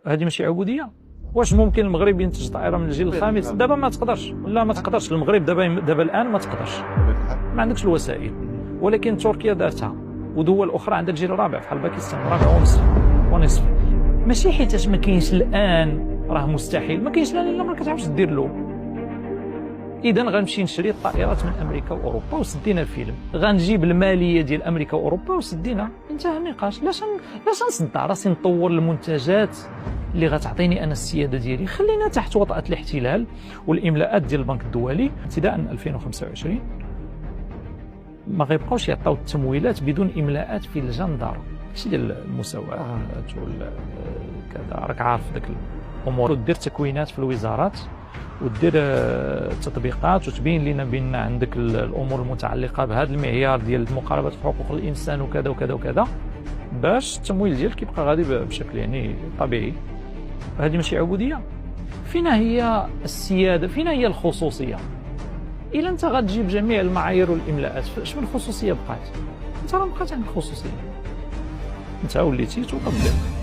هذه ماشي عبوديه. واش ممكن المغرب ينتج طائره من الجيل الخامس؟ دابا ما تقدرش، لا ما تقدرش. المغرب دابا الان ما تقدرش، ما عندكش الوسائل. ولكن تركيا دارتها، ودول اخرى عندها الجيل الرابع بحال باكستان رابع ونصف. ماشي حيتاش ما كاينش الان راه مستحيل، ما كاينش الان الا ما كتعرفش دير له. اذا غنمشي نشري الطائرات من امريكا واوروبا وسدينا الفيلم، غنجيب الماليه ديال امريكا واوروبا وسدينا، انتهى النقاش. لاش نصدع راسي نطور المنتجات اللي غتعطيني انا السياده ديالي؟ خلينا تحت وطأة الاحتلال والاملاءات ديال البنك الدولي ابتداء 2025. ما غيبقاوش يعطيو التمويلات بدون املاءات في الجندر، ماشي ديال المساواه كذا. راك عارف داك الامور. ودير تكوينات في الوزارات ودير تطبيقات وتبين لنا بان عندك الامور المتعلقه بهذا المعيار ديال مقاربه حقوق الانسان وكذا وكذا وكذا، باش التمويل ديالك يبقى غادي بشكل يعني طبيعي. هذه ماشي عبوديه. فين هي السياده؟ فين هي الخصوصيه؟ الا انت غتجيب جميع المعايير والاملاءات، اش من خصوصيه بقات؟ انت راه بقات عندك خصوصيه، انت وليتي تطبق.